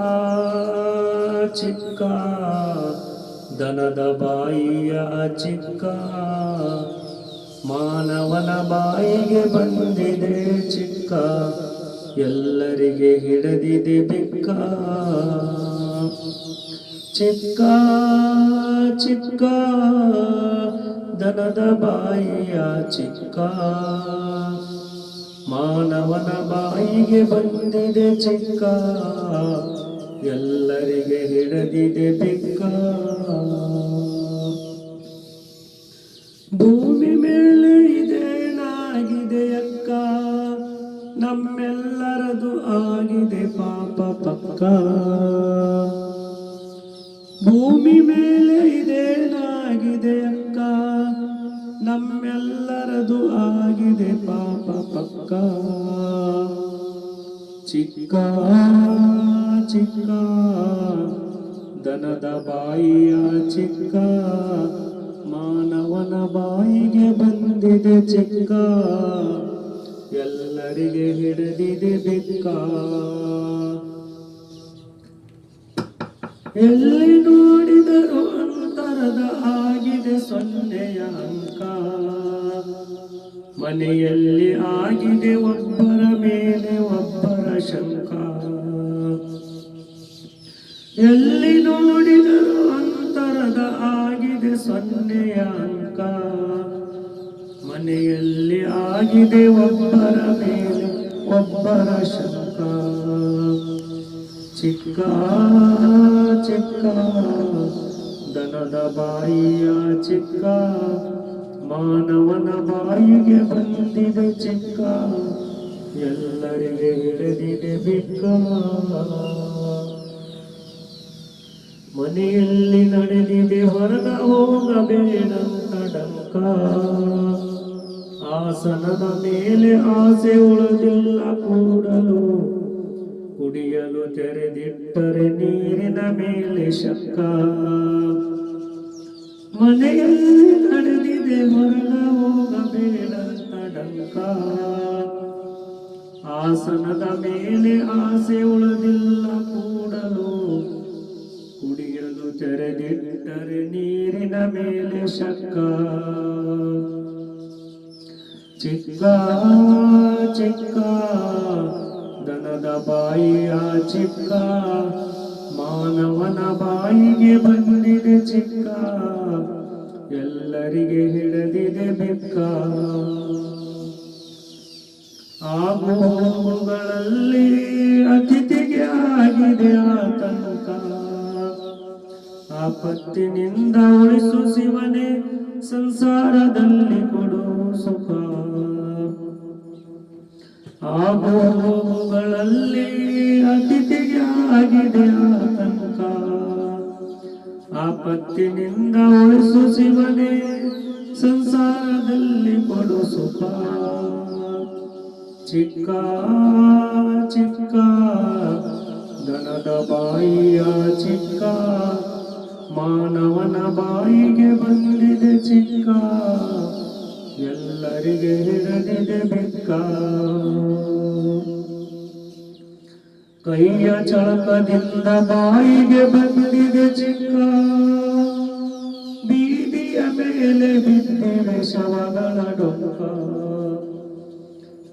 ಆ ಚಿಕ್ಕ ದನದ ಬಾಯಿಯ ಚಿಕ್ಕ ಮಾನವನ ಬಾಯಿಗೆ ಬಂದಿದೆ ಚಿಕ್ಕ ಎಲ್ಲರಿಗೆ ಹಿಡಿದಿದೆ ಬಿಕ್ಕ ಚಿಕ್ಕ ಚಿಕ್ಕ ದನದ ಬಾಯಿಯ ಚಿಕ್ಕ ಮಾನವನ ಬಾಯಿಗೆ ಬಂದಿದೆ ಚಿಕ್ಕ ಎಲ್ಲರಿಗೆ ಹಿಡಿದಿದೆ ಬಿಕ್ಕ ಭೂಮಿ ಮೇಲೆ ಇದೇನಾಗಿದೆ ಅಕ್ಕ ನಮ್ಮೆಲ್ಲರದು ಆಗಿದೆ ಪಾಪ ಪಕ್ಕ ಭೂಮಿ ಮೇಲೆ ಇದೇನಾಗಿದೆ ಅಕ್ಕ ನಮ್ಮೆಲ್ಲರದು ಆಗಿದೆ ಪಾಪ ಪಕ್ಕ ಚಿಕ್ಕ ಚಿಕ್ಕ ದನದ ಬಾಯಿಯ ಚಿಕ್ಕ ಮಾನವನ ಬಾಯಿಗೆ ಬಂದಿದೆ ಚಿಕ್ಕ ಎಲ್ಲರಿಗೆ ಹಿಡಿದಿದೆ ಬಿಕ್ಕ ಎಲ್ಲಿ ನೋಡಿದರೂ ಅಂತರದ ಆಗಿದೆ ಸೊನ್ನೆಯ ಅಂಕ ಮನೆಯಲ್ಲಿ ಆಗಿದೆ ಒಬ್ಬರ ಮೇಲೆ ಒಬ್ಬರ ಶಂಕ ಎಲ್ಲಿ ನೋಡಿದರೂ ಅಂತರದ ಆಗಿದೆ ಸೊನ್ನೆಯ ಅಂಕ ಮನೆಯಲ್ಲಿ ಆಗಿದೆ ಒಬ್ಬರ ಮೇಲೆ ಒಬ್ಬರ ಶಂಕ ಚಿಕ್ಕ ಚಿಕ್ಕ ದನದ ಬಾಯಿಯ ಚಿಕ್ಕ ಮಾನವನ ಬಾಯಿಗೆ ಬಂದಿದೆ ಚಿಕ್ಕ ಎಲ್ಲರಿಗೆ ಹಿಡಿದಿದೆ ಬಿಕ್ಕ ಮನೆಯಲ್ಲಿ ನಡೆದಿದೆ ಹೊರಗ ಹೋಗಬೇಡಂತ ಡಂಕ ಆಸನದ ಮೇಲೆ ಆಸೆ ಉಳಿದಿಲ್ಲ ಕೂಡಲು ಕುಡಿಯಲು ತೆರೆದಿಟ್ಟರೆ ನೀರಿನ ಮೇಲೆ ಶಕ್ಕ ಮನೆಯಲ್ಲಿ ನಡೆದಿದೆ ಹೊರಗ ಹೋಗಬೇಡಂತ ಡಂಕ ಆಸನದ ಮೇಲೆ ಆಸೆ ಉಳಿದಿಲ್ಲ ಕೂಡಲು ಕುಡಿಯಲು ತೆರೆದಿಟ್ಟರೆ ನೀರಿನ ಮೇಲೆ ಶಕ್ಕ ಚಿಕ್ಕ ಚಿಕ್ಕ ದನದ ಬಾಯಿಯ ಚಿಕ್ಕ ಮಾನವನ ಬಾಯಿಗೆ ಬಂದಿದೆ ಚಿಕ್ಕ ಎಲ್ಲರಿಗೆ ಹಿಡಿದಿದೆ ಬೆಕ್ಕ ಆಗುಗಳಲ್ಲಿ ಅತಿಥಿಗೆ ಆಗಿದೆ ಆತಂಕ ಆಪತ್ತಿನಿಂದ ಉಳಿಸು ಶಿವನೇ ಸಂಸಾರದಲ್ಲಿ ಕೊಡು ಸುಖ ಆಗುಗಳಲ್ಲಿ ಅತಿಥಿಗೆ ಆಗಿದೆ ಆತಂಕ ಆಪತ್ತಿನಿಂದ ಉಳಿಸು ಶಿವನೇ ಸಂಸಾರದಲ್ಲಿ ಕೊಡು ಸುಖ ಚಿಕ್ಕ ಚಿಕ್ಕ ದನದ ಬಾಯಿಯ ಚಿಕ್ಕ ಮಾನವನ ಬಾಯಿಗೆ ಬಂದಿದೆ ಚಿಕ್ಕ ಎಲ್ಲರಿಗೆ ಹಿಡಿದಿದೆ ಬಿಕ್ಕ ಕೈಯ ಚಳಕದಿಂದ ಬಾಯಿಗೆ ಬಂದಿದೆ ಚಿಕ್ಕ ಬೀದಿಯ ಮೇಲೆ ಬಿದ್ದಿದೆ ಶವಗಳ ಡೊಂಕ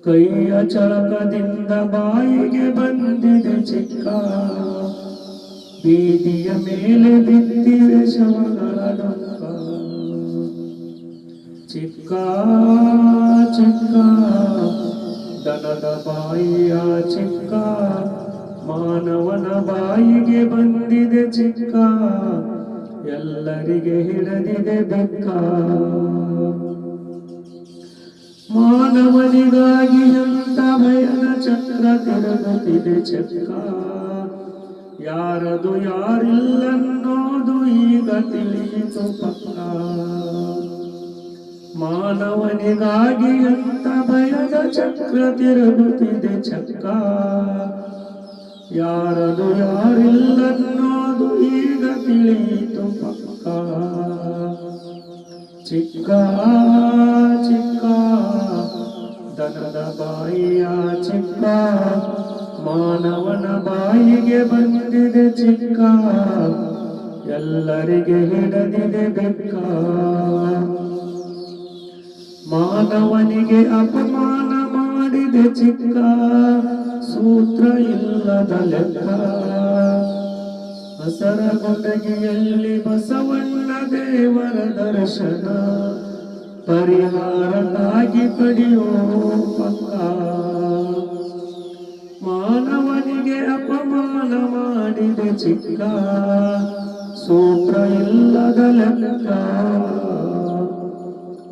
ಕೈಯ ಚಳಕದಿಂದ ಬಾಯಿಗೆ ಬಂದಿದೆ ಚಿಕ್ಕ ಬೀದಿಯ ಮೇಲೆ ಬಿದ್ದಿದೆ ಶವಗಳ ಡೊಂಕ ಚಿಕ್ಕ ಚಿಕ್ಕ ದನದ ಬಾಯಿಯ ಚಿಕ್ಕ ಮಾನವನ ಬಾಯಿಗೆ ಬಂದಿದೆ ಚಿಕ್ಕ ಎಲ್ಲರಿಗೆ ಹಿಡಿದಿದೆ ಬೆಕ್ಕ ಮಾನವನಿಗಾಗಿ ಅಂತ ಭಯದ ಚಕ್ರ ತಿರುಗುತ್ತಿದೆ ಚಕ್ರ ಯಾರದು ಯಾರಿಲ್ಲನ್ನೋದು ಈಗ ತಿಳಿಯಿತು ಪಕ್ಕ ಮಾನವನಿಗಾಗಿ ಅಂತ ಭಯದ ಚಕ್ರ ತಿರುಗುತ್ತಿದೆ ಚಕ್ಕ ಯಾರದು ಯಾರಿಲ್ಲನ್ನೋದು ಈಗ ತಿಳಿಯಿತು ಪಕ್ಕ ಚಿಕ್ಕ ಚಿಕ್ಕ ದನದ ಬಾಯಿಯ ಚಿಕ್ಕ ಮಾನವನ ಬಾಯಿಗೆ ಬಂದಿದೆ ಚಿಕ್ಕ, ಎಲ್ಲರಿಗೆ ಹಿಡದಿದೆ ಬೆಕ್ಕ. ಮಾನವನಿಗೆ ಅಪಮಾನ ಮಾಡಿದೆ ಚಿಕ್ಕ, ಸೂತ್ರ ಇಲ್ಲದ ಲೆಕ್ಕ. ಹಸರಗೊಂಡಗಿಯಲ್ಲಿ ಬಸವಣ್ಣ ದೇವರ ದರ್ಶನ, ಪರಿಹಾರಕ್ಕಾಗಿ ಪಡೆಯೋ ಪಕ್ಕ. ಮಾನವನಿಗೆ ಅಪಮಾನ ಮಾಡಿದೆ ಚಿಕ್ಕ, ಸೂತ್ರ ಇಲ್ಲದ ಲೆಕ್ಕ.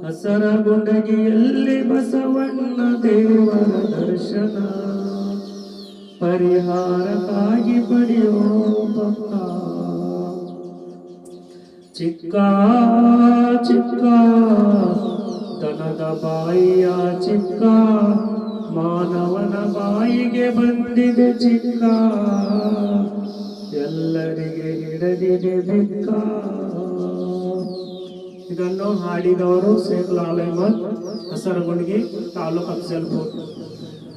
ಹಸರಗೊಂಡಗಿಯಲ್ಲಿ ಬಸವಣ್ಣ ದೇವರ ದರ್ಶನ, ಪರಿಹಾರಕ್ಕಾಗಿ ಪಡೆಯೋ ಪಕ್ಕ. ಚಿಕ್ಕ ಚಿಕ್ಕ ದನದ ಬಾಯಿಯ ಚಿಕ್ಕ, ಮಾನವನ ಬಾಯಿಗೆ ಬಂದಿದೆ ಚಿಕ್ಕ, ಎಲ್ಲರಿಗೆ ಹಿಡದಿದೆ ಬೆಕ್ಕ. ಇದನ್ನು ಹಾಡಿದವರು ಶೇಖ್ ಲಾಲ್ ಅಹಮದ್, ಹಸರಗೊಂಡಗಿ, ತಾಲೂಕು ಅಫಜಲ್ಪುರ್.